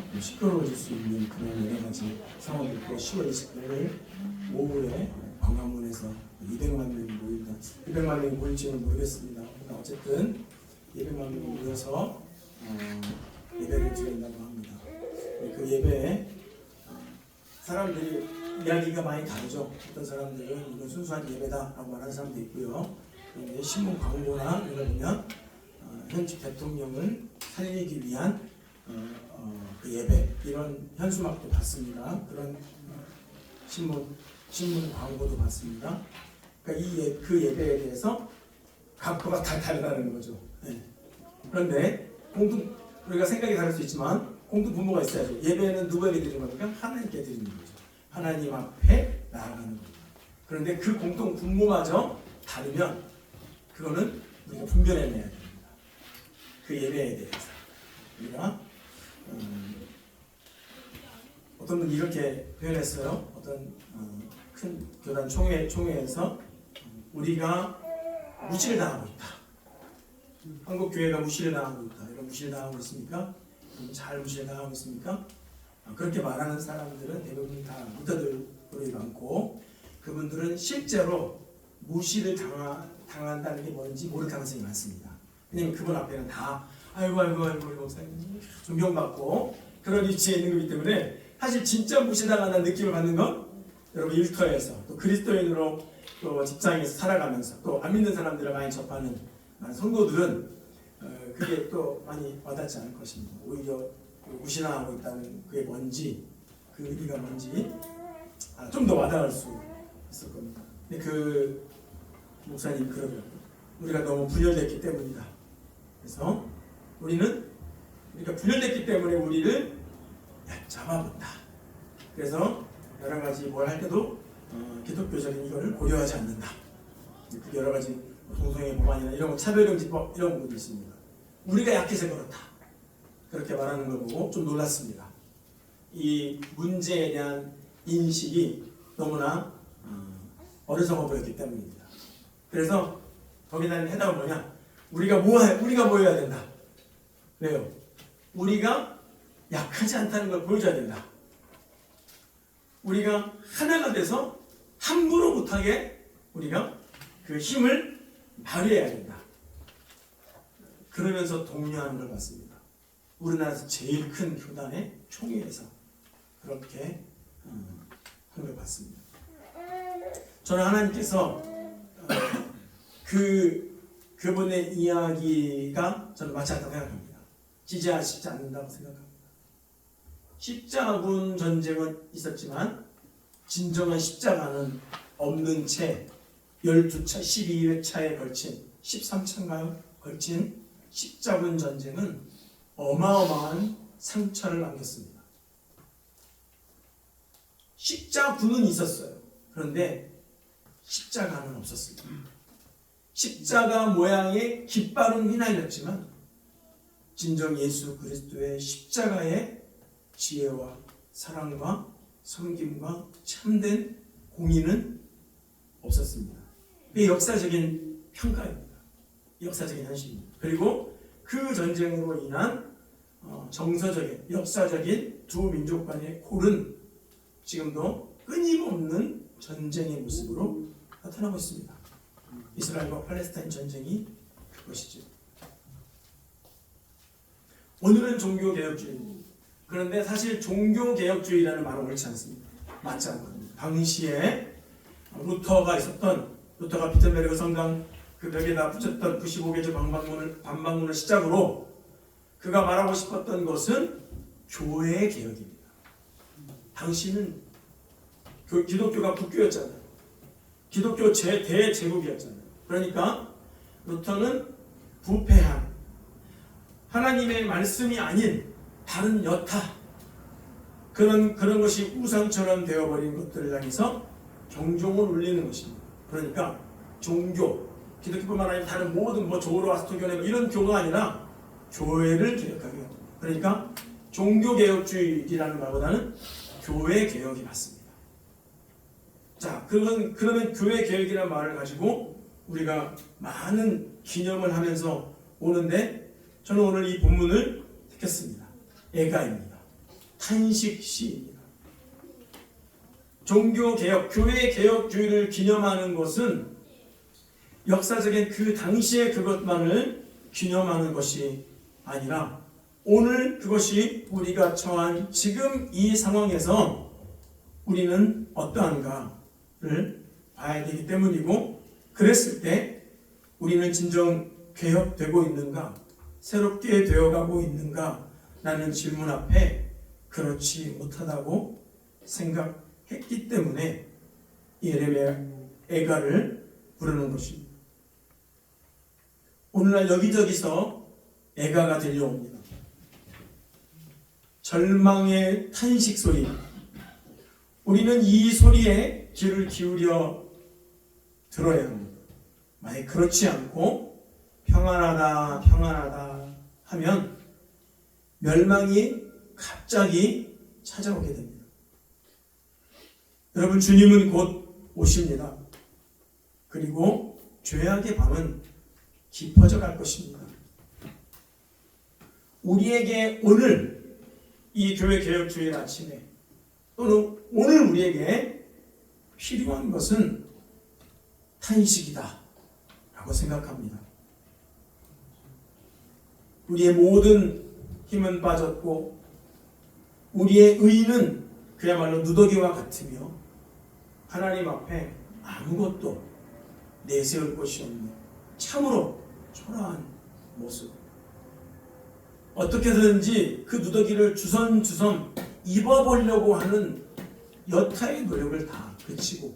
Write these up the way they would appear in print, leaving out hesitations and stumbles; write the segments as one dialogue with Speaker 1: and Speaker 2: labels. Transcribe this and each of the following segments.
Speaker 1: 시끄러워질 수 있는 그런 여러 가지 상황이 있고 10월 28일 오후에 광화문에서 200만 명이 모인다. 200만 명이 모일지는 모르겠습니다. 어쨌든 200만 명이 모여서 예배를 드린다고 합니다. 그 예배에 사람들이 이야기가 많이 다르죠. 어떤 사람들은 이건 순수한 예배다라고 말하는 사람도 있고요. 그런데 신문 광고나 이런 거 보면 현직 대통령을 살리기 위한 그 예배 이런 현수막도 봤습니다. 그런 신문 광고도 봤습니다. 그러니까 그 예배에 대해서 각도가 다 다르다는 거죠. 네. 그런데 우리가 생각이 다를 수 있지만 공통 분모가 있어야죠. 예배는 누구에게 드리는 겁니까? 하나님께 드리는 거죠. 하나님 앞에 나아가는 겁니다. 그런데 그 공통 분모마저 다르면 그거는 우리가 분별해내야 됩니다. 그 예배에 대해서 우리가 어떤 분이 이렇게 표현했어요. 어떤 큰 교단 총회에서 우리가 무시를 당하고 있다. 한국 교회가 무시를 당하고 있다. 이런 무시를 당하고 있습니까? 잘 무시를 당하고 있습니까? 그렇게 말하는 사람들은 대부분 다 무터들이 많고 그분들은 실제로 무시를 당한다는 게 뭔지 모를 가능성이 많습니다. 왜냐면 그분 앞에는 다 아이고 우리 목사님 존경받고 그런 위치에 있는 거기 때문에 사실 진짜 무시당한다는 느낌을 받는 건 여러분 일터에서 또 그리스도인으로 또 직장에서 살아가면서 또 안 믿는 사람들을 많이 접하는 성도들은 그게 또 많이 와닿지 않을 것입니다. 오히려 무시당하고 있다는 그게 뭔지 그 의미가 뭔지 좀 더 와닿을 수 있을 겁니다. 근데 그 목사님 그러더라고요. 우리가 너무 분열됐기 때문이다. 그래서 우리가 분열됐기 때문에 우리를 잡아본다. 그래서 여러 가지 뭘 할 때도 기독교적인 이거를 고려하지 않는다. 그 여러 가지 동성애 법안이나 이런 거 차별금지법 이런 부분도 있습니다. 우리가 약해서 그렇다. 그렇게 말하는 걸 보고 좀 놀랐습니다. 이 문제에 대한 인식이 너무나 어리석어 보였기 때문입니다. 그래서 거기에 대한 해답은 뭐냐? 우리가 뭐 해야 된다. 왜요? 우리가 약하지 않다는 걸 보여줘야 된다. 우리가 하나가 돼서 함부로 못하게 우리가 그 힘을 발휘해야 된다. 그러면서 독려하는 걸 봤습니다. 우리나라에서 제일 큰 교단의 총회에서 그렇게 한 걸 봤습니다. 저는 하나님께서 그분의 이야기가 저는 맞지 않다고 생각합니다. 지지하시지 않는다고 생각합니다. 십자군 전쟁은 있었지만 진정한 십자가는 없는 채 12차, 12회차에 걸친 13차인가요? 걸친 십자군 전쟁은 어마어마한 상처를 남겼습니다. 십자군은 있었어요. 그런데 십자가는 없었습니다. 십자가 모양의 깃발은 휘날렸지만 진정 예수 그리스도의 십자가의 지혜와 사랑과 섬김과 참된 공의는 없었습니다. 이게 역사적인 평가입니다. 역사적인 현실입니다. 그리고 그 전쟁으로 인한 정서적인 역사적인 두 민족 간의 골은 지금도 끊임없는 전쟁의 모습으로 나타나고 있습니다. 이스라엘과 팔레스타인 전쟁이 그것이죠. 오늘은 종교개혁주의입니다. 그런데 사실 종교개혁주의라는 말은 옳지 않습니다. 맞지 않거든요. 당시에 루터가 비텐베르그 성당 그 벽에다 붙였던 95개조 반박문을 시작으로 그가 말하고 싶었던 것은 교회 개혁입니다. 당시는 기독교가 국교였잖아요. 기독교 대제국이었잖아요. 그러니까 루터는 부패한 하나님의 말씀이 아닌 다른 여타 그런 것이 우상처럼 되어버린 것들을 향해서 경종을 울리는 것입니다. 그러니까 종교, 기독교뿐만 아니라 다른 모든 조로아스토교나 이런 교가 아니라 교회를 개혁하게 합니다. 그러니까 종교개혁주의라는 말보다는 교회개혁이 맞습니다. 자, 그러면 교회개혁이라는 말을 가지고 우리가 많은 기념을 하면서 오는데 저는 오늘 이 본문을 택했습니다. 애가입니다. 탄식시입니다. 종교개혁, 교회개혁주의를 기념하는 것은 역사적인 그 당시의 그것만을 기념하는 것이 아니라 오늘 그것이 우리가 처한 지금 이 상황에서 우리는 어떠한가를 봐야 되기 때문이고, 그랬을 때 우리는 진정 개혁되고 있는가, 새롭게 되어가고 있는가 라는 질문 앞에 그렇지 못하다고 생각했기 때문에 예레미야 애가를 부르는 것입니다. 오늘날 여기저기서 애가가 들려옵니다. 절망의 탄식 소리. 우리는 이 소리에 귀를 기울여 들어야 합니다. 만약 그렇지 않고 평안하다 평안하다 하면 멸망이 갑자기 찾아오게 됩니다. 여러분, 주님은 곧 오십니다. 그리고 죄악의 밤은 깊어져 갈 것입니다. 우리에게 오늘 이 교회 개혁주일 아침에 또는 오늘 우리에게 필요한 것은 탄식이다 라고 생각합니다. 우리의 모든 힘은 빠졌고 우리의 의는 그야말로 누더기와 같으며 하나님 앞에 아무것도 내세울 것이 없는 참으로 초라한 모습. 어떻게든지 그 누더기를 주섬주섬 입어보려고 하는 여타의 노력을 다 그치고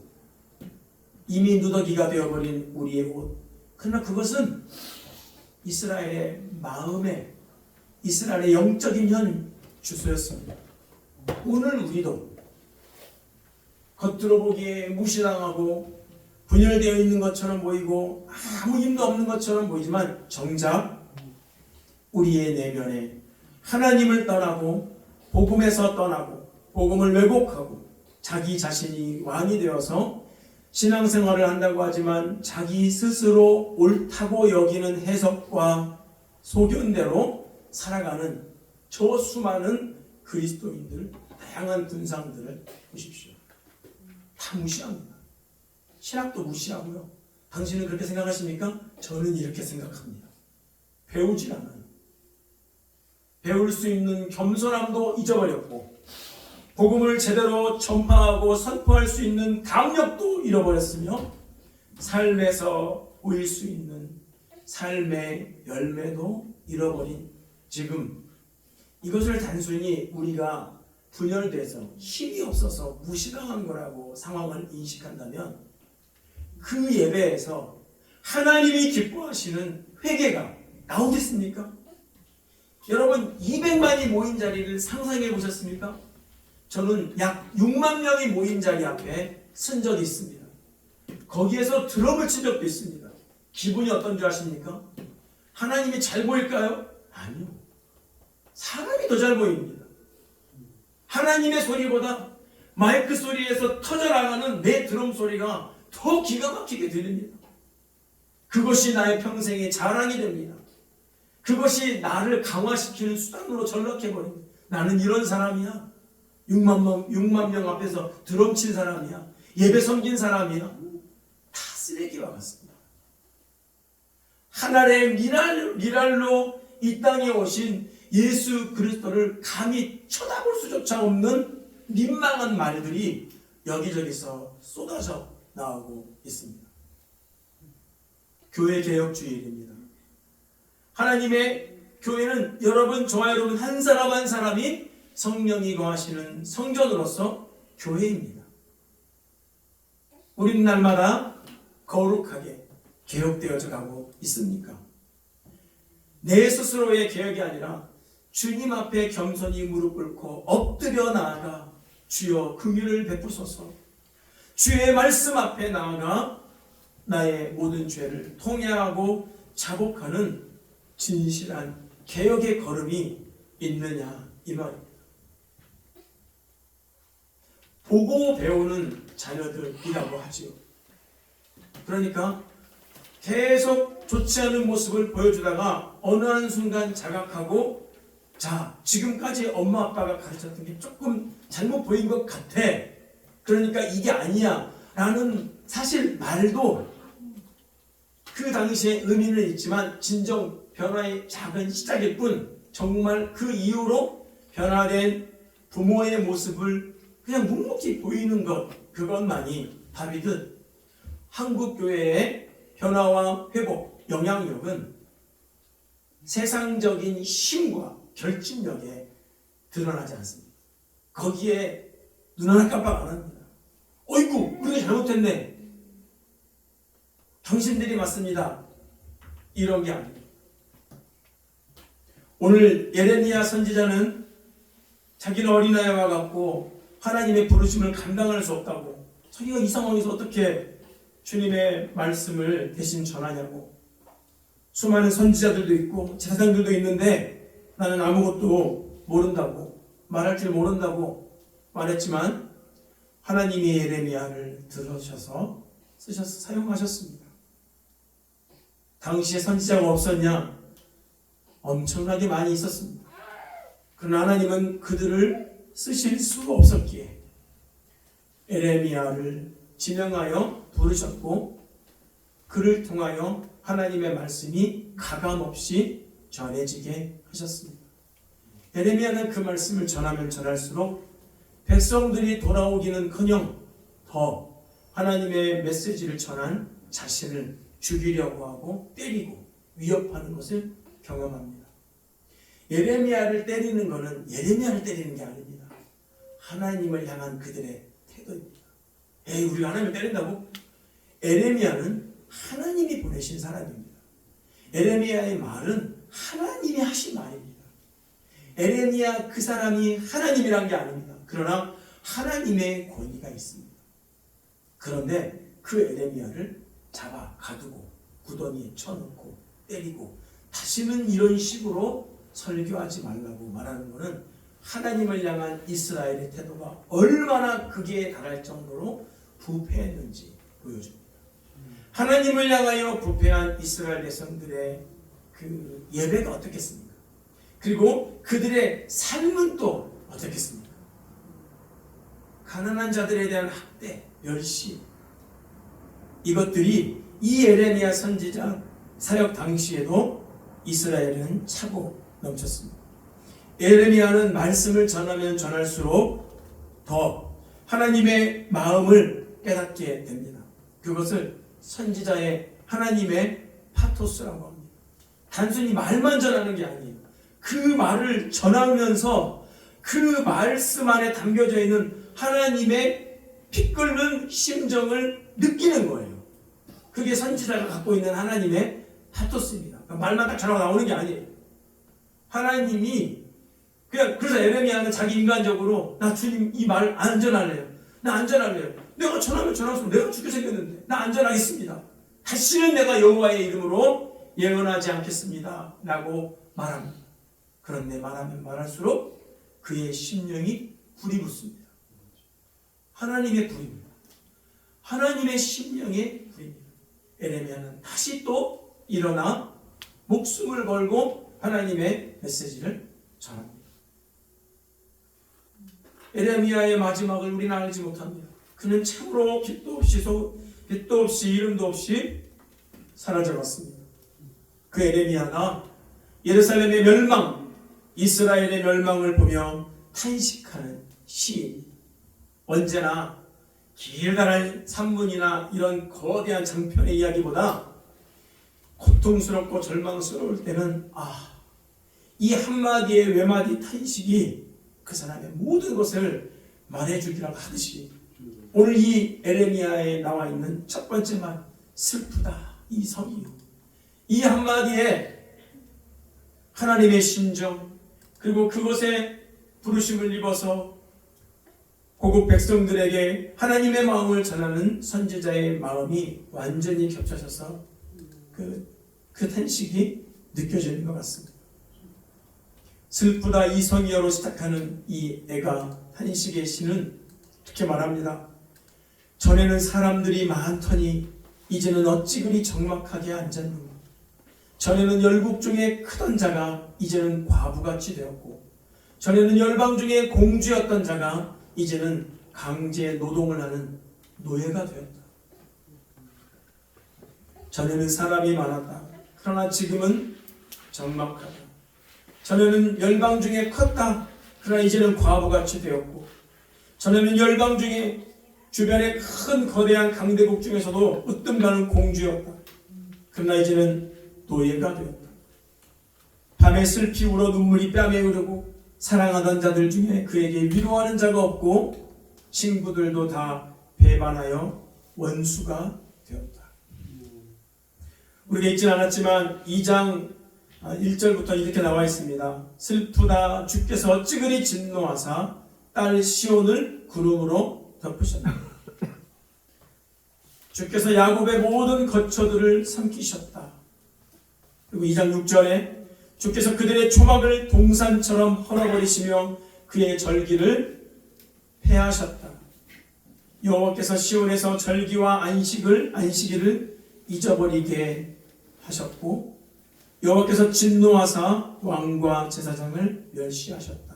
Speaker 1: 이미 누더기가 되어버린 우리의 옷. 그러나 그것은 이스라엘의 마음에, 이스라엘의 영적인 현 주소였습니다. 오늘 우리도 겉으로 보기에 무시당하고 분열되어 있는 것처럼 보이고 아무 힘도 없는 것처럼 보이지만 정작 우리의 내면에 하나님을 떠나고 복음에서 떠나고 복음을 왜곡하고 자기 자신이 왕이 되어서 신앙생활을 한다고 하지만 자기 스스로 옳다고 여기는 해석과 소견대로 살아가는 저 수많은 그리스도인들, 다양한 군상들을 보십시오. 다 무시합니다. 신학도 무시하고요. 당신은 그렇게 생각하십니까? 저는 이렇게 생각합니다. 배우질 않아요. 배울 수 있는 겸손함도 잊어버렸고 복음을 제대로 전파하고 선포할 수 있는 강력도 잃어버렸으며 삶에서 보일 수 있는 삶의 열매도 잃어버린 지금 이것을 단순히 우리가 분열돼서 힘이 없어서 무시당한 거라고 상황을 인식한다면 그 예배에서 하나님이 기뻐하시는 회개가 나오겠습니까? 여러분, 200만이 모인 자리를 상상해 보셨습니까? 저는 약 6만 명이 모인 자리 앞에 쓴 적이 있습니다. 거기에서 드럼을 친 적도 있습니다. 기분이 어떤 줄 아십니까? 하나님이 잘 보일까요? 아니요. 사람이 더 잘 보입니다. 하나님의 소리보다 마이크 소리에서 터져나가는 내 드럼 소리가 더 기가 막히게 들립니다. 그것이 나의 평생의 자랑이 됩니다. 그것이 나를 강화시키는 수단으로 전락해버립니다. 나는 이런 사람이야. 6만 명 앞에서 드럼 친 사람이야. 예배 섬긴 사람이야. 다 쓰레기와 같습니다. 하늘의 미랄로 이 땅에 오신 예수 그리스도를 감히 쳐다볼 수조차 없는 민망한 말들이 여기저기서 쏟아져 나오고 있습니다. 교회 개혁주의입니다. 하나님의 교회는 여러분, 저와 여러분 한 사람 한 사람이 성령이 거하시는 성전으로서 교회입니다. 우리는 날마다 거룩하게 개혁되어져 가고 있습니까? 내 스스로의 개혁이 아니라 주님 앞에 겸손히 무릎 꿇고 엎드려 나아가 주여 긍휼을 베푸소서, 주의 말씀 앞에 나아가 나의 모든 죄를 통회하고 자복하는 진실한 개혁의 걸음이 있느냐 이 말입니다. 보고 배우는 자녀들이라고 하지요. 그러니까 계속 좋지 않은 모습을 보여주다가 어느 한순간 자각하고 자, 지금까지 엄마 아빠가 가르쳤던 게 조금 잘못 보인 것 같아. 그러니까 이게 아니야 라는 사실 말도 그 당시에 의미는 있지만 진정 변화의 작은 시작일 뿐, 정말 그 이후로 변화된 부모의 모습을 그냥 묵묵히 보이는 것, 그것만이 답이듯 한국교회의 변화와 회복 영향력은 세상적인 힘과 결집력에 드러나지 않습니다. 거기에 눈 하나 깜빡 안 합니다. 어이구, 우리가 잘못했네. 당신들이 맞습니다. 이런 게 아닙니다. 오늘 예레미야 선지자는 자기는 어린아이와 같고 하나님의 부르심을 감당할 수 없다고, 자기가 이 상황에서 어떻게 주님의 말씀을 대신 전하냐고, 수많은 선지자들도 있고 제사장들도 있는데 나는 아무것도 모른다고, 말할 줄 모른다고 말했지만 하나님이 예레미야를 들으셔서 사용하셨습니다. 당시에 선지자가 없었냐? 엄청나게 많이 있었습니다. 그러나 하나님은 그들을 쓰실 수 없었기에 예레미야를 지명하여 부르셨고, 그를 통하여 하나님의 말씀이 가감없이 전해지게 하셨습니다. 예레미야는 그 말씀을 전하면 전할수록 백성들이 돌아오기는커녕 더 하나님의 메시지를 전한 자신을 죽이려고 하고 때리고 위협하는 것을 경험합니다. 예레미야를 때리는 것은 예레미야를 때리는 게 아닙니다. 하나님을 향한 그들의 태도입니다. 에이, 우리가 하나님을 때린다고? 예레미야는 하나님이 보내신 사람입니다. 예레미야의 말은 하나님이 하신 말입니다. 예레미야 그 사람이 하나님이란 게 아닙니다. 그러나 하나님의 권위가 있습니다. 그런데 그 예레미야를 잡아 가두고 구덩이에 쳐넣고 때리고 다시는 이런 식으로 설교하지 말라고 말하는 것은 하나님을 향한 이스라엘의 태도가 얼마나 극에 달할 정도로 부패했는지 보여줍니다. 하나님을 향하여 부패한 이스라엘 백성들의 그 예배가 어떻겠습니까? 그리고 그들의 삶은 또 어떻겠습니까? 가난한 자들에 대한 학대, 멸시, 이것들이 이 예레미야 선지자 사역 당시에도 이스라엘은 차고 넘쳤습니다. 예레미야는 말씀을 전하면 전할수록 더 하나님의 마음을 깨닫게 됩니다. 그것을 선지자의 하나님의 파토스라고 합니다. 단순히 말만 전하는 게 아니에요. 그 말을 전하면서 그 말씀 안에 담겨져 있는 하나님의 피 끓는 심정을 느끼는 거예요. 그게 선지자가 갖고 있는 하나님의 파토스입니다. 그러니까 말만 딱 전하고 나오는 게 아니에요. 하나님이 그냥, 그래서 예레미야는 자기 인간적으로 나 주님 이 말 안 전할래요. 나 안 전할래요. 내가 전하면 전할수록 내가 죽게 생겼는데 나 안 전하겠습니다. 다시는 내가 여호와의 이름으로 예언하지 않겠습니다 라고 말합니다. 그런데 말하면 말할수록 그의 심령이 불이 붙습니다. 하나님의 불입니다. 하나님의 심령의 불입니다. 예레미야는 다시 또 일어나 목숨을 걸고 하나님의 메시지를 전합니다. 예레미야의 마지막을 우리는 알지 못합니다. 그는 참으로 빛도 없이 이름도 없이 사라져갔습니다. 그 예레미야가 예루살렘의 멸망, 이스라엘의 멸망을 보며 탄식하는 시인입니다. 언제나 길다란 산문이나 이런 거대한 장편의 이야기보다 고통스럽고 절망스러울 때는 이 한마디의 외마디 탄식이 그 사람의 모든 것을 말해주기라고 하듯이 오늘 이 예레미야에 나와 있는 첫 번째 말, 슬프다, 이 성이요. 이 한마디에 하나님의 심정, 그리고 그것에 부르심을 입어서 고국 백성들에게 하나님의 마음을 전하는 선지자의 마음이 완전히 겹쳐져서 그 탄식이 느껴지는 것 같습니다. 슬프다 이성이여로 시작하는 이 애가 탄식의 시는 이렇게 말합니다. 전에는 사람들이 많더니 이제는 어찌 그리 적막하게 앉았는가. 전에는 열국 중에 크던 자가 이제는 과부같이 되었고, 전에는 열방 중에 공주였던 자가 이제는 강제 노동을 하는 노예가 되었다. 전에는 사람이 많았다. 그러나 지금은 적막하다. 전에는 열방 중에 컸다. 그러나 이제는 과부같이 되었고, 전에는 열방 중에 주변에 큰 거대한 강대국 중에서도 으뜸가는 공주였다. 그러나 이제는 노예가 되었다. 밤에 슬피 울어 눈물이 뺨에 흐르고, 사랑하던 자들 중에 그에게 위로하는 자가 없고, 친구들도 다 배반하여 원수가 되었다. 우리가 읽진 않았지만 2장 1절부터 이렇게 나와 있습니다. 슬프다 주께서 찌그리 진노하사 딸 시온을 구름으로 덮으셨다. 주께서 야곱의 모든 거처들을 삼키셨다. 그리고 2장 6절에 주께서 그들의 초막을 동산처럼 헐어버리시며 그의 절기를 폐하셨다. 여호와께서 시온에서 절기와 안식일을 잊어버리게 하셨고, 여호와께서 진노하사 왕과 제사장을 멸시하셨다.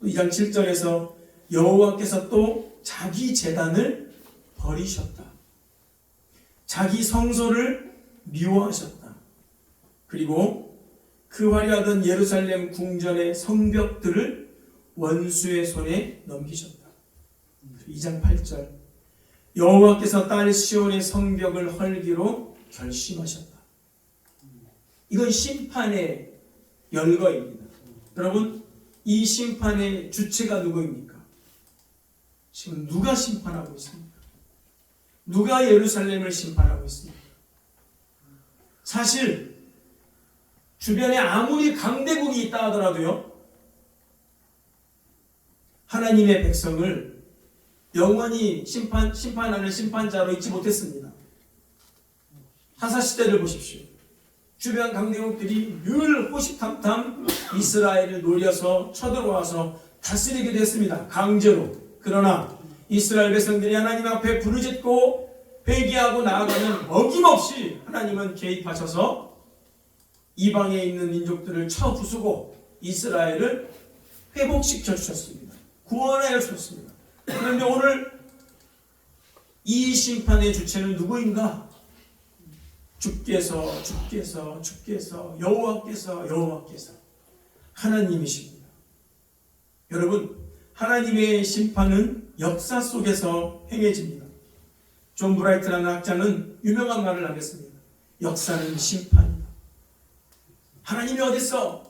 Speaker 1: 2장 7절에서 여호와께서 또 자기 제단을 버리셨다. 자기 성소를 미워하셨다. 그리고 그 화려하던 예루살렘 궁전의 성벽들을 원수의 손에 넘기셨다. 2장 8절 여호와께서 딸 시온의 성벽을 헐기로 결심하셨다. 이건 심판의 열거입니다. 여러분, 이 심판의 주체가 누구입니까? 지금 누가 심판하고 있습니까? 누가 예루살렘을 심판하고 있습니까? 사실 주변에 아무리 강대국이 있다 하더라도요, 하나님의 백성을 영원히 심판하는 심판자로 있지 못했습니다. 하사시대를 보십시오. 주변 강대국들이 늘 호시탐탐 이스라엘을 노려서 쳐들어와서 다스리게 됐습니다. 강제로. 그러나 이스라엘 백성들이 하나님 앞에 부르짖고 회개하고 나아가면 어김없이 하나님은 개입하셔서 이방에 있는 민족들을 쳐 부수고 이스라엘을 회복시켜 주셨습니다. 구원하여 주셨습니다. 그런데 오늘 이 심판의 주체는 누구인가? 주께서 여호와께서 하나님이십니다. 여러분, 하나님의 심판은 역사 속에서 행해집니다. 존 브라이트라는 학자는 유명한 말을 하겠습니다. 역사는 심판이다. 하나님이 어딨어?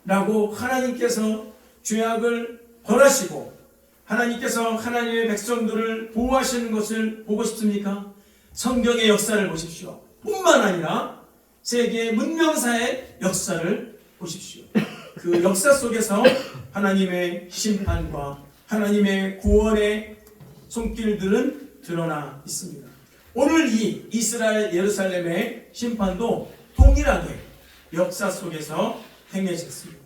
Speaker 1: 라고 하나님께서 죄악을 벌하시고 하나님께서 하나님의 백성들을 보호하시는 것을 보고 싶습니까? 성경의 역사를 보십시오. 뿐만 아니라 세계 문명사의 역사를 보십시오. 그 역사 속에서 하나님의 심판과 하나님의 구원의 손길들은 드러나 있습니다. 오늘 이 이스라엘 예루살렘의 심판도 동일하게 역사 속에서 행해졌습니다.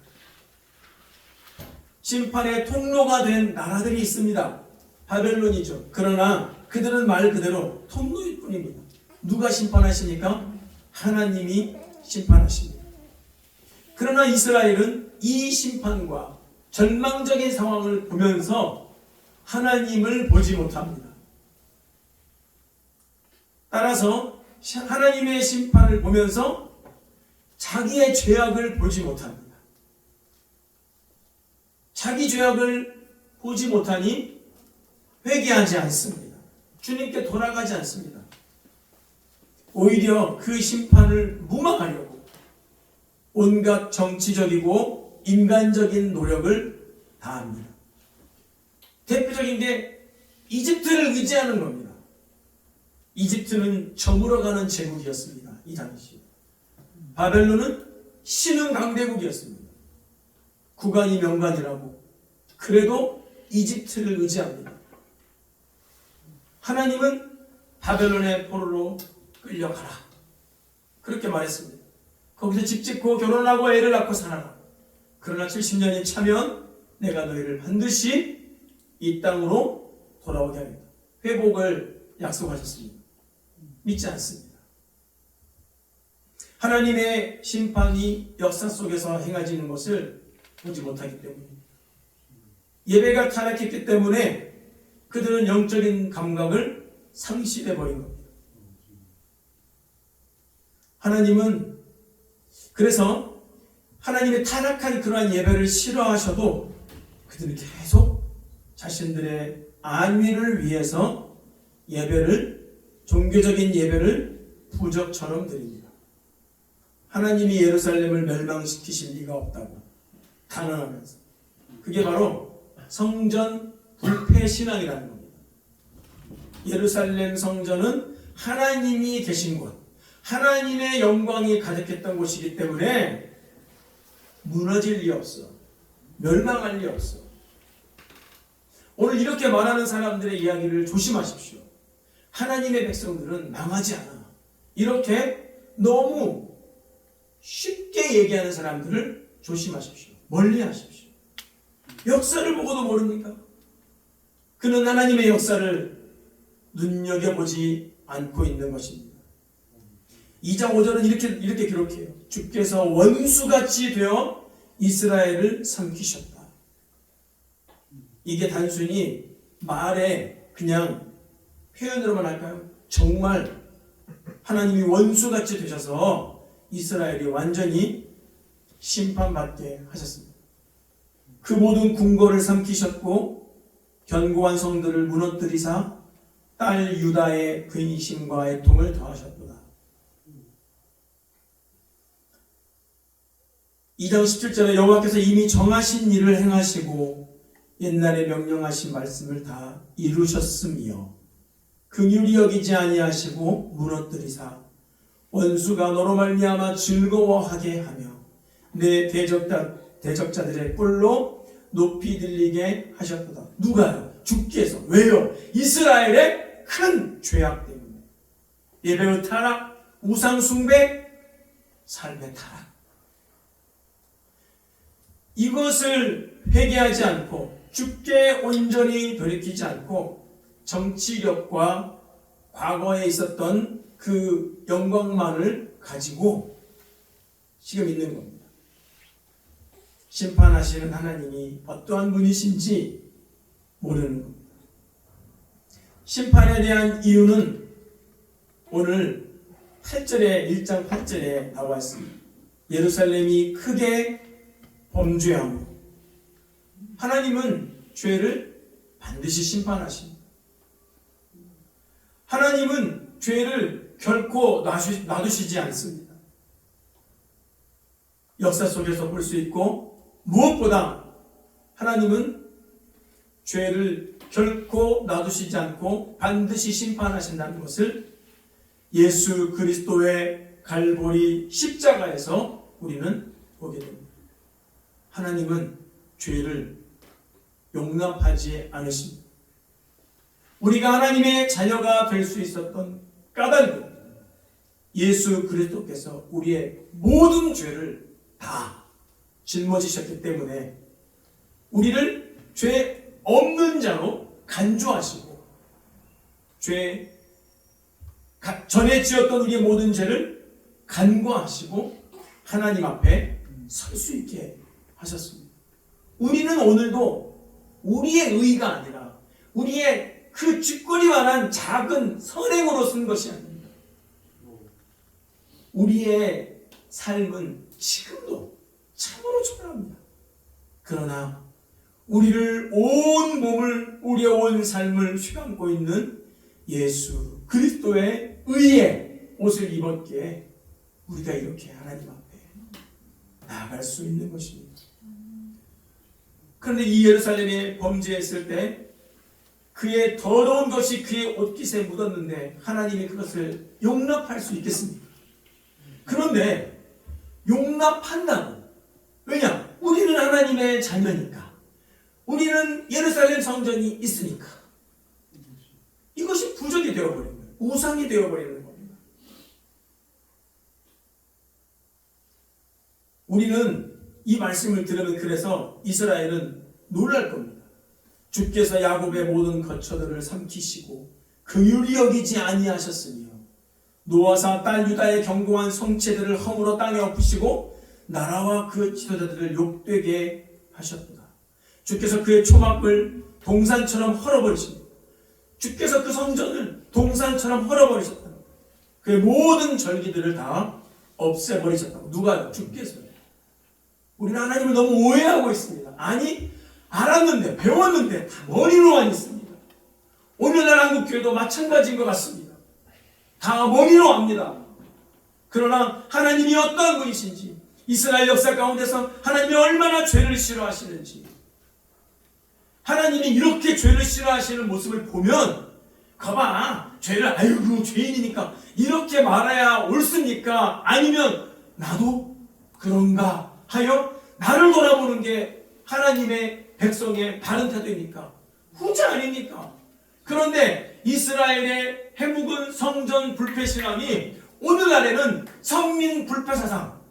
Speaker 1: 심판의 통로가 된 나라들이 있습니다. 바벨론이죠. 그러나 그들은 말 그대로 통로일 뿐입니다. 누가 심판하시니까? 하나님이 심판하십니다. 그러나 이스라엘은 이 심판과 절망적인 상황을 보면서 하나님을 보지 못합니다. 따라서 하나님의 심판을 보면서 자기의 죄악을 보지 못합니다. 자기 죄악을 보지 못하니 회개하지 않습니다. 주님께 돌아가지 않습니다. 오히려 그 심판을 무마하려고 온갖 정치적이고 인간적인 노력을 다합니다. 대표적인 게 이집트를 의지하는 겁니다. 이집트는 저물어가는 제국이었습니다. 이 당시. 바벨론은 신흥 강대국이었습니다. 국왕이 명관이라고. 그래도 이집트를 의지합니다. 하나님은 바벨론의 포로로 끌려가라. 그렇게 말했습니다. 거기서 집 짓고 결혼하고 애를 낳고 살아라. 그러나 70년이 차면 내가 너희를 반드시 이 땅으로 돌아오게 하겠다. 회복을 약속하셨습니다. 믿지 않습니다. 하나님의 심판이 역사 속에서 행해지는 것을 보지 못하기 때문에, 예배가 타락했기 때문에 그들은 영적인 감각을 상실해 버린 겁니다. 하나님은 그래서 하나님의 타락한 그러한 예배를 싫어하셔도 그들은 계속 자신들의 안위를 위해서 예배를, 종교적인 예배를 부적처럼 드립니다. 하나님이 예루살렘을 멸망시키실 리가 없다고 단언하면서, 그게 바로 성전 불패 신앙이라는 겁니다. 예루살렘 성전은 하나님이 계신 곳, 하나님의 영광이 가득했던 곳이기 때문에 무너질 리 없어, 멸망할 리 없어. 오늘 이렇게 말하는 사람들의 이야기를 조심하십시오. 하나님의 백성들은 망하지 않아. 이렇게 너무 쉽게 얘기하는 사람들을 조심하십시오. 멀리하십시오. 역사를 보고도 모릅니까? 그는 하나님의 역사를 눈여겨보지 않고 있는 것입니다. 2장 5절은 이렇게 기록해요. 주께서 원수같이 되어 이스라엘을 삼키셨다. 이게 단순히 말에 그냥 표현으로만 할까요? 정말 하나님이 원수같이 되셔서 이스라엘이 완전히 심판받게 하셨습니다. 그 모든 궁궐을 삼키셨고 견고한 성들을 무너뜨리사 딸 유다의 근심과 애통을 더하셨도다. 2장 17절에 여호와께서 이미 정하신 일을 행하시고 옛날에 명령하신 말씀을 다 이루셨으며 긍휼히 여기지 아니하시고 무너뜨리사 원수가 너로 말미암아 즐거워하게 하며 내 대적자들의 뿔로 높이 들리게 하셨도다. 누가요? 주께서. 왜요? 이스라엘의 큰 죄악 때문에. 예배의 타락, 우상 숭배, 삶의 타락. 이것을 회개하지 않고 주께 온전히 돌이키지 않고 정치력과 과거에 있었던 그 영광만을 가지고 지금 있는 겁니다. 심판하시는 하나님이 어떠한 분이신지 모르는 겁니다. 심판에 대한 이유는 오늘 8절에 1장 8절에 나와 있습니다. 예루살렘이 크게 범죄하며 하나님은 죄를 반드시 심판하십니다. 하나님은 죄를 결코 놔두시지 않습니다. 역사 속에서 볼 수 있고 무엇보다 하나님은 죄를 결코 놔두시지 않고 반드시 심판하신다는 것을 예수 그리스도의 갈보리 십자가에서 우리는 보게 됩니다. 하나님은 죄를 용납하지 않으십니다. 우리가 하나님의 자녀가 될 수 있었던 까닭은 예수 그리스도께서 우리의 모든 죄를 다 짊어지셨기 때문에 우리를 죄 없는 자로 간주하시고 죄 전에 지었던 우리의 모든 죄를 간과하시고 하나님 앞에 설 수 있게 하셨습니다. 우리는 오늘도 우리의 의가 아니라 우리의 그 쥐꼬리만한 작은 선행으로 쓴 것이 아닙니다. 우리의 삶은 지금도 참으로 초라합니다. 그러나 우리를 온 몸을, 우리의 온 삶을 휘감고 있는 예수 그리스도의 의의 옷을 입었기에 우리가 이렇게 하나님 앞에 나아갈 수 있는 것입니다. 그런데 이 예루살렘에 범죄했을 때 그의 더러운 것이 그의 옷깃에 묻었는데 하나님이 그것을 용납할 수 있겠습니까? 그런데 용납한다고. 왜냐? 우리는 하나님의 자녀니까. 우리는 예루살렘 성전이 있으니까. 이것이 부적이 되어버리는 거예요. 우상이 되어버리는 겁니다. 우리는 이 말씀을 들으면 그래서 이스라엘은 놀랄 겁니다. 주께서 야곱의 모든 거처들을 삼키시고 긍휼히 여기지 아니하셨으며 노아사 딸 유다의 경고한 성체들을 허물어 땅에 엎으시고 나라와 그 지도자들을 욕되게 하셨도다. 주께서 그의 초막을 동산처럼 헐어버리십니다. 주께서 그 성전을 동산처럼 헐어버리셨다. 그의 모든 절기들을 다 없애버리셨다고. 누가요? 주께서요. 우리는 하나님을 너무 오해하고 있습니다. 아니, 알았는데, 배웠는데 다 머리로만 있습니다. 오늘날 한국교회도 마찬가지인 것 같습니다. 다 머리로 압니다. 그러나 하나님이 어떠한 분이신지, 이스라엘 역사 가운데서 하나님이 얼마나 죄를 싫어하시는지, 하나님이 이렇게 죄를 싫어하시는 모습을 보면 거봐, 죄를 아이고 죄인이니까 이렇게 말해야 옳습니까? 아니면 나도 그런가 하여 나를 돌아보는 게 하나님의 백성의 바른 태도입니까? 후자 아닙니까? 그런데 이스라엘의 해묵은 성전 불패신앙이 오늘날에는 성민 불패사상,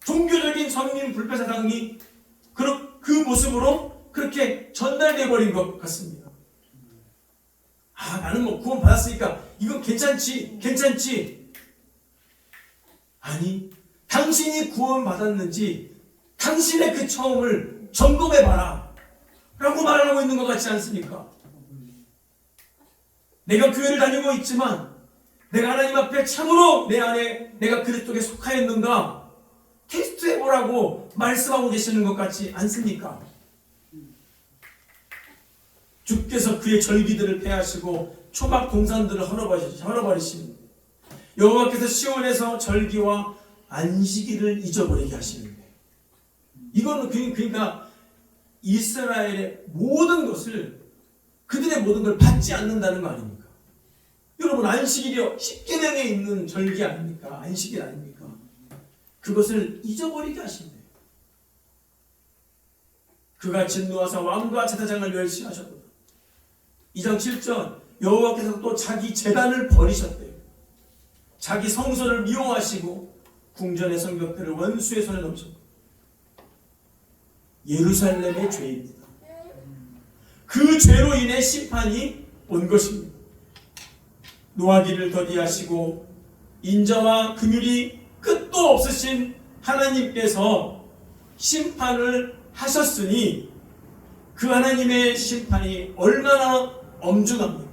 Speaker 1: 종교적인 성민 불패사상이 그 모습으로 그렇게 전달돼 버린 것 같습니다. 아, 나는 뭐 구원 받았으니까 이건 괜찮지. 아니, 당신이 구원 받았는지 당신의 그 처음을 점검해 봐라 라고 말하고 있는 것 같지 않습니까? 내가 교회를 다니고 있지만 내가 하나님 앞에 참으로 내 안에 내가 그리스도에 속하였는가 테스트해 보라고 말씀하고 계시는 것 같지 않습니까? 주께서 그의 절기들을 폐하시고 초막 동산들을 헐어버리시니 여호와께서 시온에서 절기와 안식일을 잊어버리게 하시는데, 이거는 그러니까 이스라엘의 모든 것을, 그들의 모든 걸 받지 않는다는 거 아닙니까? 여러분, 안식일이요 10계명에 있는 절기 아닙니까? 안식일 아닙니까? 그것을 잊어버리게 하신대. 그가 진노하사 왕과 제사장을 멸시하셨도다. 2장 7절, 여호와께서 또 자기 제단을 버리셨대요. 자기 성소를 미워하시고 궁전의 성벽들을 원수의 손에 넘겼고, 예루살렘의 죄입니다. 그 죄로 인해 심판이 온 것입니다. 노하기를 더디하시고 인자와 긍휼이 끝도 없으신 하나님께서 심판을 하셨으니 그 하나님의 심판이 얼마나 엄중합니까?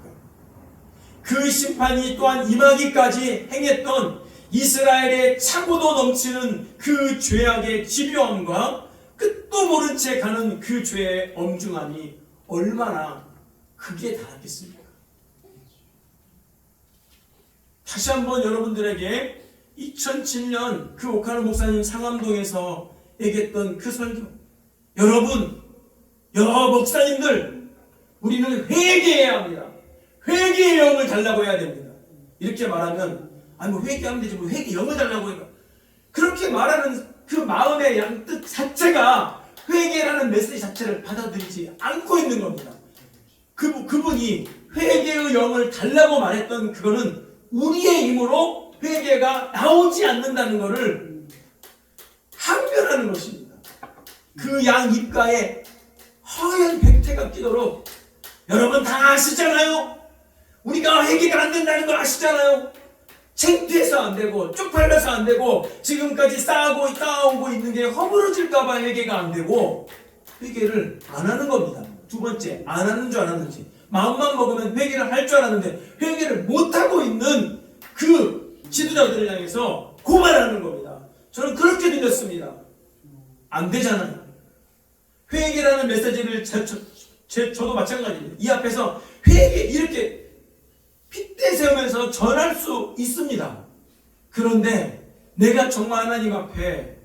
Speaker 1: 그 심판이 또한 임하기까지 행했던 이스라엘의 차고도 넘치는 그 죄악의 집요함과 끝도 모른 채 가는 그 죄의 엄중함이 얼마나 크게 달았겠습니까? 다시 한번 여러분들에게 2007년 그 오카노 목사님 상암동에서 얘기했던 그 설교, 여러분, 여러 목사님들, 우리는 회개해야 합니다. 회개의 영을 달라고 해야 됩니다. 이렇게 말하면, 아니 뭐 회개하면 되지 뭐 회개의 영을 달라고 해요. 그렇게 말하는 그 마음의 양뜻 자체가 회개라는 메시지 자체를 받아들이지 않고 있는 겁니다. 그분이 회개의 영을 달라고 말했던 그거는 우리의 힘으로 회개가 나오지 않는다는 것을 항변하는 것입니다. 그 양 입가에 하얀 백태가 끼도록, 여러분 다 아시잖아요. 우리가 회개가 안 된다는 걸 아시잖아요. 창피해서 안 되고 쪽팔려서 안 되고 지금까지 쌓아오고 있는 게 허물어질까봐 회개가 안 되고 회개를 안 하는 겁니다. 두 번째, 안 하는 줄 알았는지, 마음만 먹으면 회개를 할 줄 알았는데 회개를 못하고 있는 그 지도자들을 향해서 고발하는 겁니다. 저는 그렇게 들렸습니다. 안 되잖아요. 회개라는 메시지를 저도 마찬가지예요. 이 앞에서 회개 이렇게 핏대 세우면서 전할 수 있습니다. 그런데 내가 정말 하나님 앞에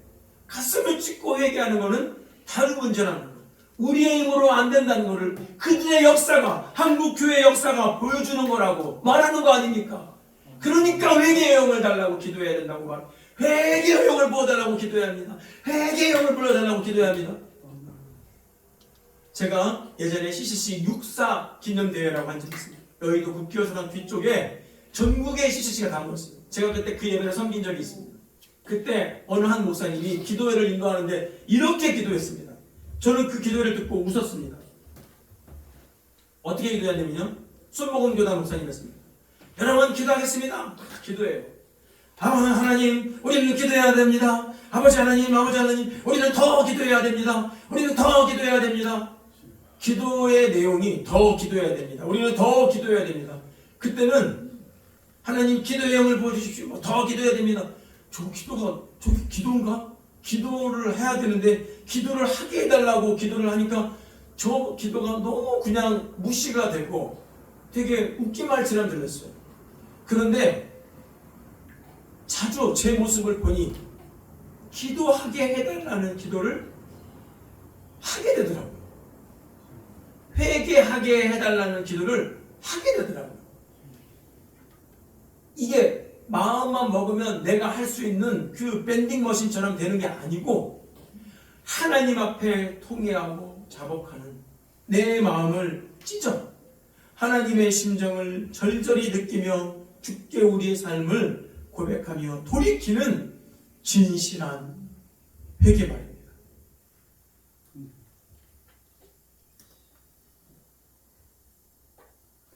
Speaker 1: 가슴을 찢고 회개하는 것은 다른 문제라는 거예요. 우리의 힘으로 안 된다는 것을 그들의 역사가, 한국 교회의 역사가 보여주는 거라고 말하는 거 아닙니까? 그러니까 회개의 영을 달라고 기도해야 된다고 말. 회개의 영을 부어달라고 기도해야 합니다. 회개의 영을 불러달라고 기도해야 합니다. 제가 예전에 CCC 육사 기념대회라고 한 적이 있습니다. 여의도 국교사당 뒤쪽에 전국의 CCC가 다 모였어요. 제가 그때 그 예배를 섬긴 적이 있습니다. 그때 어느 한 목사님이 기도회를 인도하는데 이렇게 기도했습니다. 저는 그 기도회를 듣고 웃었습니다. 어떻게 기도했냐면요, 손목은 교단 목사님이었습니다. 여러분 기도하겠습니다. 기도해요. 하나님, 우리는 기도해야 됩니다. 아버지 하나님, 우리는 더 기도해야 됩니다. 우리는 더 기도해야 됩니다. 기도의 내용이 더 기도해야 됩니다. 우리는 더 기도해야 됩니다. 그때는 하나님 기도의 영을 보여주십시오. 더 기도해야 됩니다. 저게 기도인가? 기도를 해야 되는데 기도를 하게 해달라고 기도를 하니까 저 기도가 너무 그냥 무시가 되고 되게 웃기말처럼 들렸어요. 그런데 자주 제 모습을 보니 기도하게 해달라는 기도를 하게 되더라고요. 회개하게 해달라는 기도를 하게 되더라고요. 이게 마음만 먹으면 내가 할 수 있는 그 밴딩 머신처럼 되는 게 아니고 하나님 앞에 통회하고 자복하는 내 마음을 찢어 하나님의 심정을 절절히 느끼며 주께 우리의 삶을 고백하며 돌이키는 진실한 회개말입니다.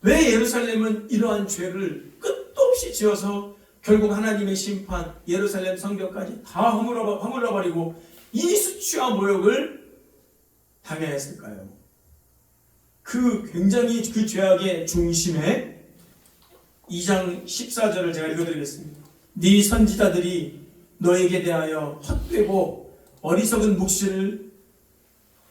Speaker 1: 왜 예루살렘은 이러한 죄를 끝도 없이 지어서 결국 하나님의 심판, 예루살렘 성벽까지 다 허물어버리고 이수치와 모욕을 당해했을까요? 굉장히 그 죄악의 중심에 2장 14절을 제가 읽어드리겠습니다. 네 선지자들이 너에게 대하여 헛되고 어리석은 묵시를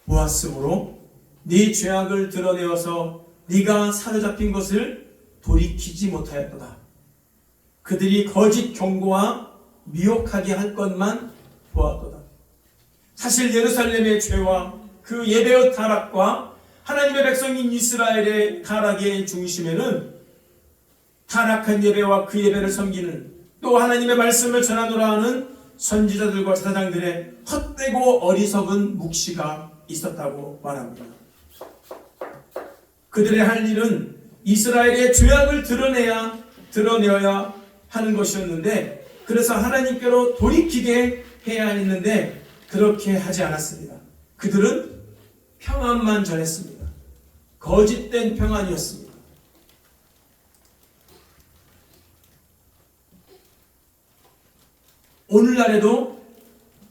Speaker 1: 보았으므로 네 죄악을 드러내어서 네가 사로잡힌 것을 돌이키지 못하였도다. 그들이 거짓 경고와 미혹하게 할 것만 보았도다. 사실 예루살렘의 죄와 그 예배의 타락과 하나님의 백성인 이스라엘의 타락의 중심에는 타락한 예배와 그 예배를 섬기는 또 하나님의 말씀을 전하노라 하는 선지자들과 제사장들의 헛되고 어리석은 묵시가 있었다고 말합니다. 그들의 할 일은 이스라엘의 죄악을 드러내어야 하는 것이었는데 그래서 하나님께로 돌이키게 해야 했는데 그렇게 하지 않았습니다. 그들은 평안만 전했습니다. 거짓된 평안이었습니다. 오늘날에도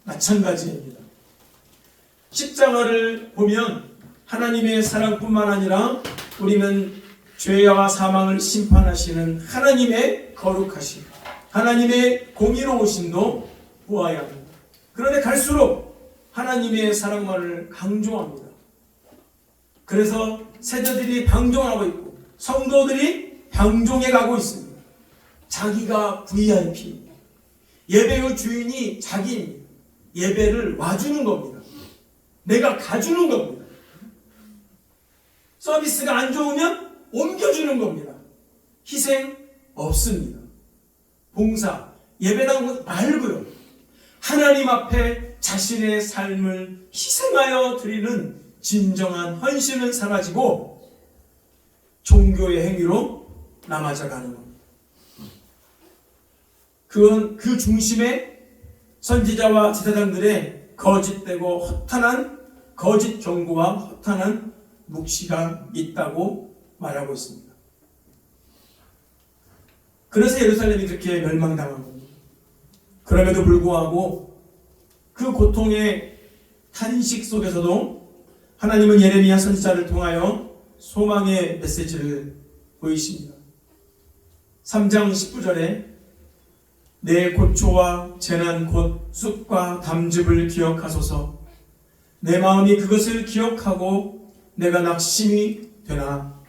Speaker 1: 마찬가지입니다. 십자가를 보면 하나님의 사랑뿐만 아니라 우리는 죄와 사망을 심판하시는 하나님의 거룩하심, 하나님의 공의로우심도 보아야 합니다. 그런데 갈수록 하나님의 사랑만을 강조합니다. 그래서 세대들이 방종하고 있고 성도들이 방종해 가고 있습니다. 자기가 VIP, 예배의 주인이 자기입니다. 예배를 와주는 겁니다. 내가 가주는 겁니다. 서비스가 안 좋으면 옮겨주는 겁니다. 희생 없습니다. 봉사, 예배당 말고요. 하나님 앞에 자신의 삶을 희생하여 드리는 진정한 헌신은 사라지고 종교의 행위로 남아져 가는 겁니다. 그건 그 중심에 선지자와 제사장들의 거짓되고 허탄한 거짓 경고와 허탄한 묵시가 있다고 말하고 있습니다. 그래서 예루살렘이 그렇게 멸망당한 겁니다. 그럼에도 불구하고 그 고통의 탄식 속에서도 하나님은 예레미야 선지자를 통하여 소망의 메시지를 보이십니다. 3장 19절에 내 고초와 재난 곧 쑥과 담즙을 기억하소서. 내 마음이 그것을 기억하고 내가 낙심이 되나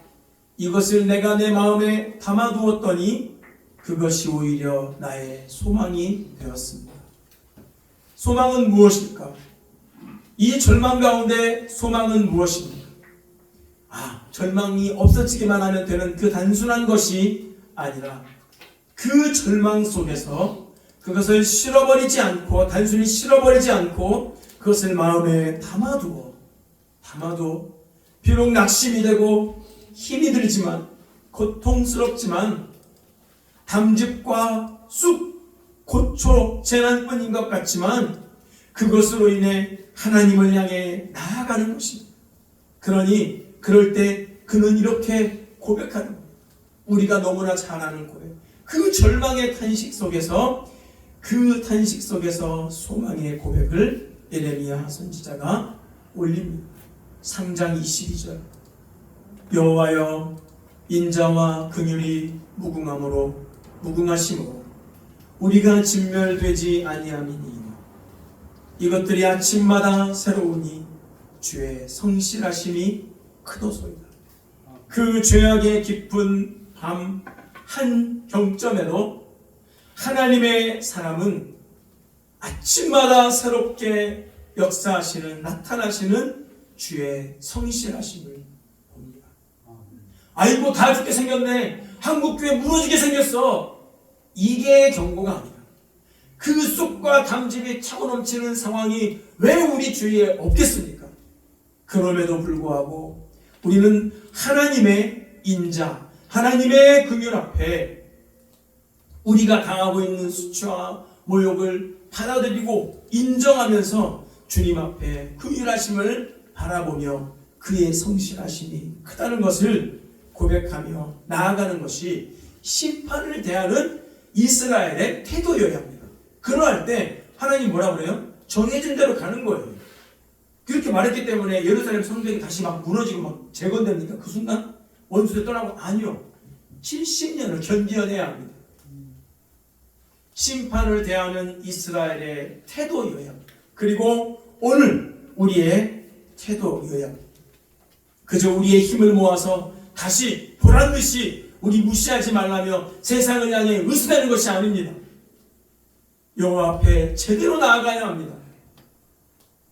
Speaker 1: 이것을 내가 내 마음에 담아두었더니 그것이 오히려 나의 소망이 되었습니다. 소망은 무엇일까? 이 절망 가운데 소망은 무엇입니까? 절망이 없어지기만 하면 되는 그 단순한 것이 아니라 그 절망 속에서 그것을 단순히 실어버리지 않고 그것을 마음에 담아두어 비록 낙심이 되고 힘이 들지만 고통스럽지만 담즙과 쑥, 고초, 재난뿐인 것 같지만 그것으로 인해 하나님을 향해 나아가는 것입니다. 그러니 그럴 때 그는 이렇게 고백하는 겁니다. 우리가 너무나 잘 아는 고백. 그 절망의 탄식 속에서 소망의 고백을 예레미야 선지자가 올립니다. 3장 22절. 여호와여 인자와 긍휼이 무궁하심으로 우리가 진멸되지 아니함이니이다. 이것들이 아침마다 새로우니 주의 성실하심이 크도소이다. 그 죄악의 깊은 밤 한 경점에도 하나님의 사람은 아침마다 새롭게 역사하시는, 나타나시는 주의 성실하심을 봅니다. 아이고 다 죽게 생겼네, 한국교회 무너지게 생겼어, 이게 경고가 아니라 그 쑥과 담즙이 차고 넘치는 상황이 왜 우리 주위에 없겠습니까? 그럼에도 불구하고 우리는 하나님의 인자, 하나님의 긍휼 앞에 우리가 당하고 있는 수치와 모욕을 받아들이고 인정하면서 주님 앞에 긍휼하심을 바라보며 그의 성실하심이 크다는 것을 고백하며 나아가는 것이 심판을 대하는 이스라엘의 태도여야 합니다. 그러할 때 하나님 뭐라고 그래요? 정해진 대로 가는 거예요. 그렇게 말했기 때문에 예루살렘 성벽이 다시 막 무너지고 막 재건됩니까? 그 순간 원수들 떠나고? 아니요. 70년을 견뎌내야 합니다. 심판을 대하는 이스라엘의 태도여야 합니다. 그리고 오늘 우리의 태도여야 합니다. 그저 우리의 힘을 모아서 다시 보란듯이 우리 무시하지 말라며 세상을 향해 으스대는 것이 아닙니다. 여호와 앞에 제대로 나아가야 합니다.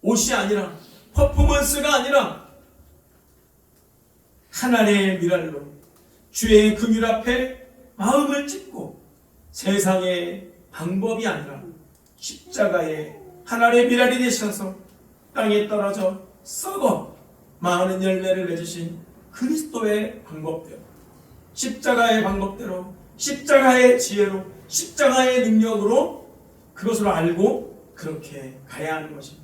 Speaker 1: 옷이 아니라, 퍼포먼스가 아니라 하나님의 미랄로 주의 긍휼 앞에 마음을 찢고 세상의 방법이 아니라 십자가의 하나님의 미랄이 되셔서 땅에 떨어져 썩어 많은 열매를 맺으신 그리스도의 방법대로, 십자가의 방법대로, 십자가의 지혜로, 십자가의 능력으로 그것을 알고 그렇게 가야 하는 것입니다.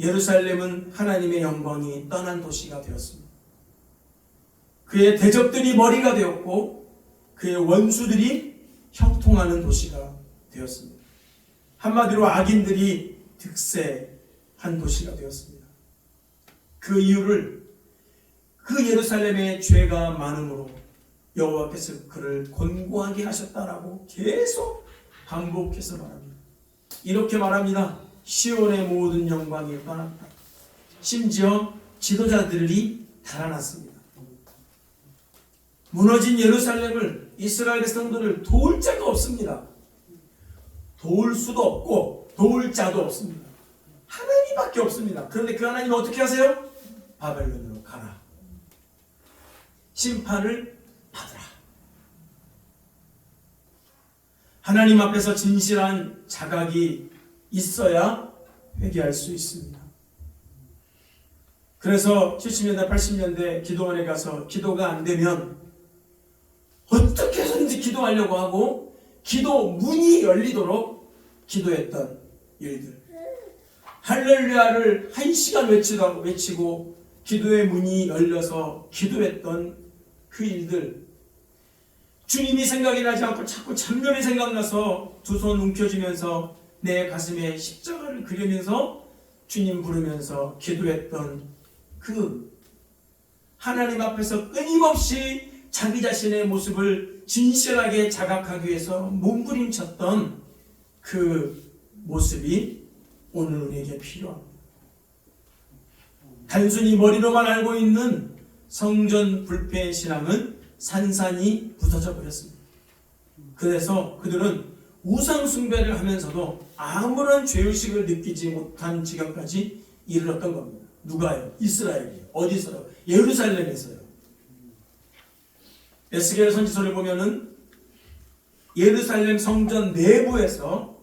Speaker 1: 예루살렘은 하나님의 영광이 떠난 도시가 되었습니다. 그의 대적들이 머리가 되었고 그의 원수들이 형통하는 도시가 되었습니다. 한마디로 악인들이 득세한 도시가 되었습니다. 그 이유를 그 예루살렘의 죄가 많음으로 여호와께서 그를 곤고하게 하셨다라고 계속 반복해서 말합니다. 이렇게 말합니다. 시온의 모든 영광이 떠났다. 심지어 지도자들이 달아났습니다. 무너진 예루살렘을, 이스라엘의 성도를 도울 자가 없습니다. 도울 수도 없고 도울 자도 없습니다. 하나님밖에 없습니다. 그런데 그 하나님은 어떻게 하세요? 바벨론으로 가라. 심판을 받으라. 하나님 앞에서 진실한 자각이 있어야 회개할 수 있습니다. 그래서 70년대, 80년대 기도원에 가서 기도가 안 되면 어떻게 해서든지 기도하려고 하고 기도 문이 열리도록 기도했던 일들. 할렐루야를 1시간 외치고 기도의 문이 열려서 기도했던 그 일들. 주님이 생각이 나지 않고 자꾸 잡념이 생각나서 두 손 움켜쥐면서 내 가슴에 십자가를 그리면서 주님 부르면서 기도했던 그 하나님 앞에서 끊임없이 자기 자신의 모습을 진실하게 자각하기 위해서 몸부림쳤던 그 모습이 오늘 우리에게 필요합니다. 단순히 머리로만 알고 있는 성전 불패 신앙은 산산이 부서져 버렸습니다. 그래서 그들은 우상 숭배를 하면서도 아무런 죄의식을 느끼지 못한 지경까지 이르렀던 겁니다. 누가요? 이스라엘이요. 어디서요? 예루살렘에서요. 에스겔 선지서를 보면은 예루살렘 성전 내부에서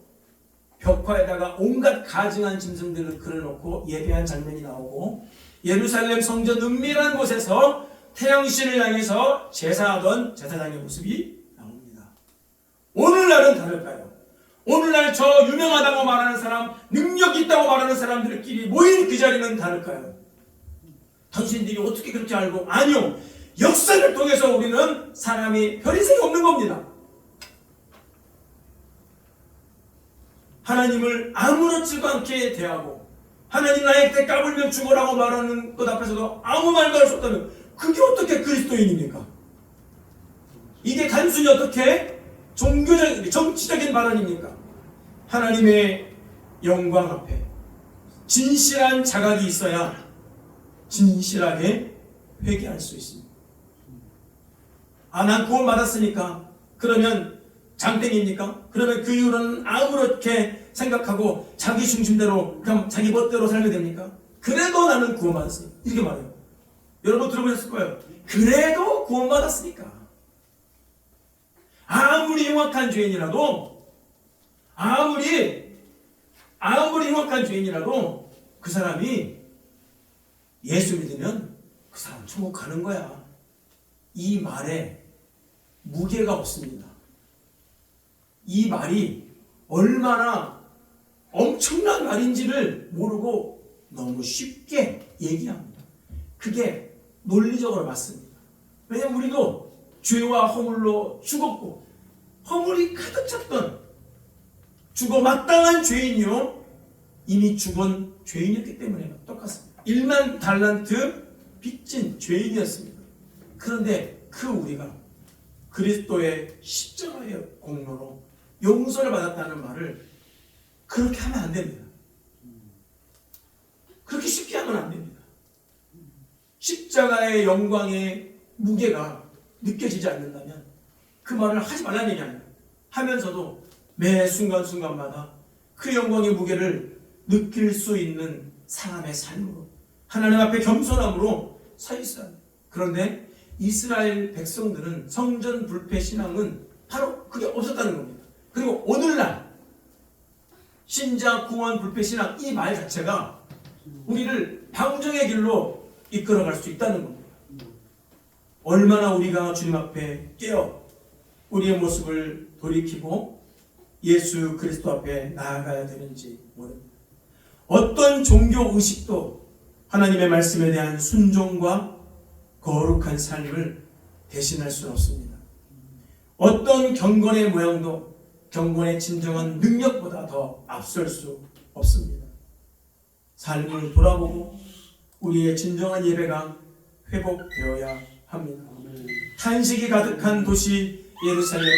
Speaker 1: 벽화에다가 온갖 가증한 짐승들을 그려놓고 예배한 장면이 나오고, 예루살렘 성전 은밀한 곳에서 태양신을 향해서 제사하던 제사장의 모습이 나옵니다. 오늘날은 다를까요? 오늘날 저 유명하다고 말하는 사람, 능력 있다고 말하는 사람들끼리 모인 그 자리는 다를까요? 당신들이 어떻게 그렇게 알고? 아니요, 역사를 통해서 우리는 사람이 별 인생이 없는 겁니다. 하나님을 아무렇지도 않게 대하고 하나님 나에게 까불면 죽어라고 말하는 것 앞에서도 아무 말도 할 수 없다면 그게 어떻게 그리스도인입니까? 이게 단순히 어떻게 종교적인 정치적인 발언입니까? 하나님의 영광 앞에 진실한 자각이 있어야 진실하게 회개할 수 있습니다. 난 구원 받았으니까 그러면 장땡입니까? 그러면 그 이후로는 아무렇게 생각하고 자기 중심대로 그냥 자기 멋대로 살면 됩니까? 그래도 나는 구원 받았으니까 이렇게 말해요. 여러분 들어보셨을 거예요. 그래도 구원 받았으니까. 아무리 흉악한 죄인이라도 아무리 흉악한 죄인이라도 그 사람이 예수 믿으면 그 사람 천국 가는 거야. 이 말에 무게가 없습니다. 이 말이 얼마나 엄청난 말인지를 모르고 너무 쉽게 얘기합니다. 그게 논리적으로 맞습니다. 왜냐하면 우리도 죄와 허물로 죽었고 허물이 가득 찼던 죽어 마땅한 죄인이요 이미 죽은 죄인이었기 때문에 똑같습니다. 1만 달란트 빚진 죄인이었습니다. 그런데 그 우리가 그리스도의 십자가의 공로로 용서를 받았다는 말을 그렇게 하면 안 됩니다. 그렇게 쉽게 하면 안 됩니다. 십자가의 영광의 무게가 느껴지지 않는다면 그 말을 하지 말라는 얘기 아니에요. 하면서도 매 순간순간마다 그 영광의 무게를 느낄 수 있는 사람의 삶으로 하나님 앞에 겸손함으로 서 있어야 합니다. 그런데 이스라엘 백성들은 성전 불패 신앙은 바로 그게 없었다는 겁니다. 그리고 오늘날 신자 구원 불패 신앙 이 말 자체가 우리를 방종의 길로 이끌어갈 수 있다는 겁니다. 얼마나 우리가 주님 앞에 깨어 우리의 모습을 돌이키고 예수 그리스도 앞에 나아가야 되는지 모릅니다. 어떤 종교 의식도 하나님의 말씀에 대한 순종과 거룩한 삶을 대신할 수는 없습니다. 어떤 경건의 모양도 경건의 진정한 능력보다 더 앞설 수 없습니다. 삶을 돌아보고 우리의 진정한 예배가 회복되어야 합니다. 탄식이 가득한 도시 예루살렘은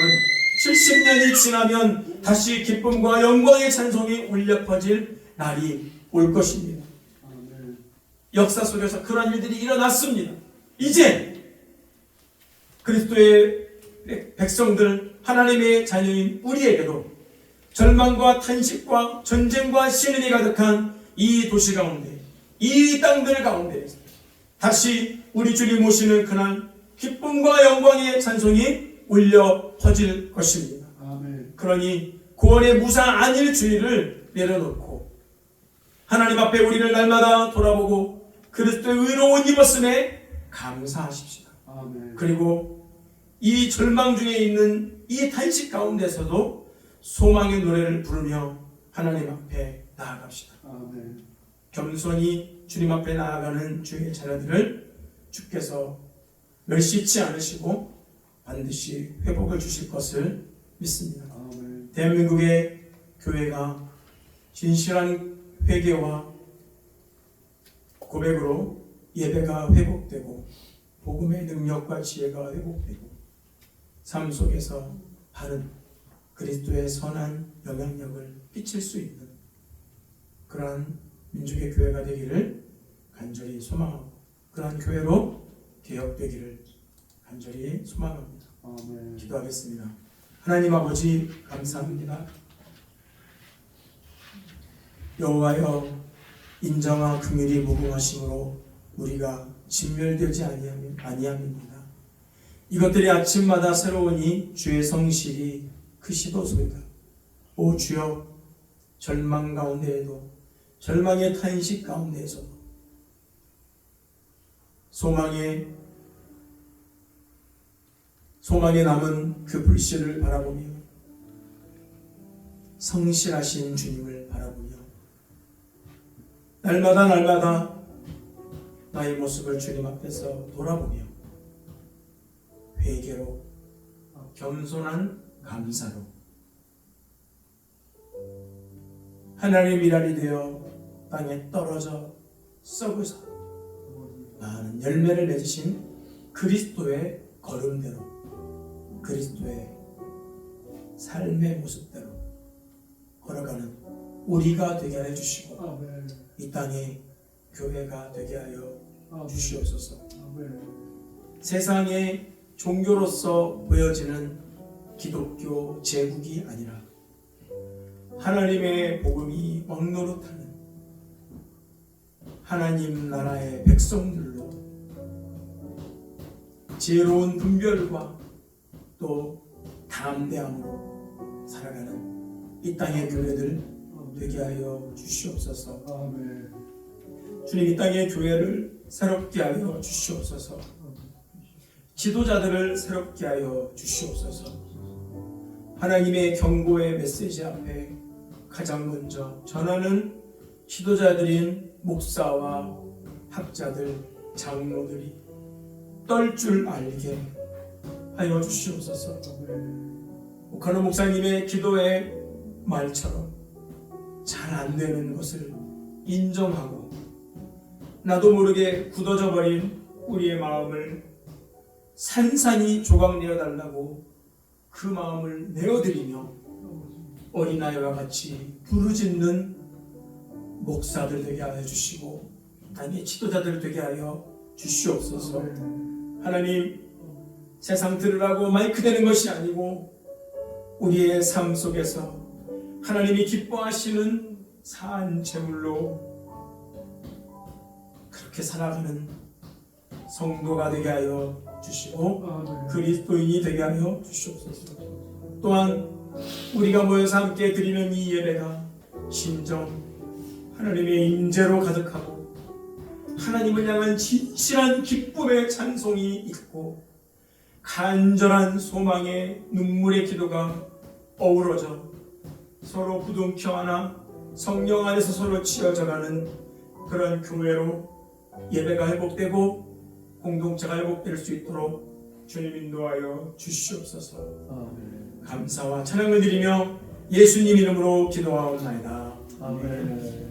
Speaker 1: 70년이 지나면 다시 기쁨과 영광의 찬송이 울려 퍼질 날이 올 것입니다. 역사 속에서 그런 일들이 일어났습니다. 이제 그리스도의 백성들 하나님의 자녀인 우리에게도 절망과 탄식과 전쟁과 시련이 가득한 이 도시 가운데 이 땅들 가운데 다시 우리 주님 오시는 그날 기쁨과 영광의 찬송이 울려 퍼질 것입니다. 아멘. 그러니 구원의 무사 안일 주의를 내려놓고 하나님 앞에 우리를 날마다 돌아보고 그리스도의 의로운 입었음에 감사하십시다. 아멘. 그리고 이 절망 중에 있는 이 탄식 가운데서도 소망의 노래를 부르며 하나님 앞에 나아갑시다. 아멘. 겸손히 주님 앞에 나아가는 주의 자녀들을 주께서 멸시치 않으시고 반드시 회복을 주실 것을 믿습니다. 아멘. 대한민국의 교회가 진실한 회개와 고백으로 예배가 회복되고 복음의 능력과 지혜가 회복되고 삶 속에서 바른 그리스도의 선한 영향력을 끼칠 수 있는 그러한 민족의 교회가 되기를 간절히 소망하고 그러한 교회로 개혁되기를 간절히 소망합니다. 아멘. 기도하겠습니다. 하나님 아버지 감사합니다. 여호와여 인자와 긍휼이 무궁하심으로 우리가 진멸되지 아니함입니다. 이것들이 아침마다 새로우니 주의 성실이 크시도소이다. 오 주여 절망 가운데에도 절망의 탄식 가운데에서도 소망에 남은 그 불씨를 바라보며 성실하신 주님을 바라보며 날마다 나의 모습을 주님 앞에서 돌아보며 회개로 겸손한 감사로 하나님의 미랄이 되어 땅에 떨어져 썩으사 많은 열매를 맺으신 그리스도의 걸음대로 그리스도의 삶의 모습대로 걸어가는 우리가 되게 하여 주시고 이 땅에 교회가 되게 하여 주시옵소서. 세상에 종교로서 보여지는 기독교 제국이 아니라 하나님의 복음이 왕노릇하는 하나님 나라의 백성들로 지혜로운 분별과 또 담대함으로 살아가는 이 땅의 교회들 되게 하여 주시옵소서. 주님, 이 땅의 교회를 새롭게 하여 주시옵소서. 지도자들을 새롭게 하여 주시옵소서. 하나님의 경고의 메시지 앞에 가장 먼저 전하는 지도자들인 목사와 학자들, 장로들이 떨 줄 알게 하여 주시옵소서. 오카노 목사님의 기도의 말처럼 잘 안 되는 것을 인정하고 나도 모르게 굳어져 버린 우리의 마음을 산산이 조각내어 달라고 그 마음을 내어드리며 어린아이와 같이 부르짖는 목사들 되게 하여 주시고 땅의 지도자들 되게 하여 주시옵소서. 하나님, 세상 들으라고 마이크 되는 것이 아니고 우리의 삶 속에서 하나님이 기뻐하시는 산 제물로 그렇게 살아가는 성도가 되게 하여 주시고 그리스도인이 되게 하여 주시옵소서. 또한 우리가 모여서 함께 드리는 이 예배가 진정 하나님의 임재로 가득하고 하나님을 향한 진실한 기쁨의 찬송이 있고 간절한 소망의 눈물의 기도가 어우러져 서로 부둥켜 안아 성령 안에서 서로 치어져가는 그런 교회로 예배가 회복되고 공동체가 회복될 수 있도록 주님 인도하여 주시옵소서. 감사와 찬양을 드리며 예수님 이름으로 기도하옵나이다. 아멘.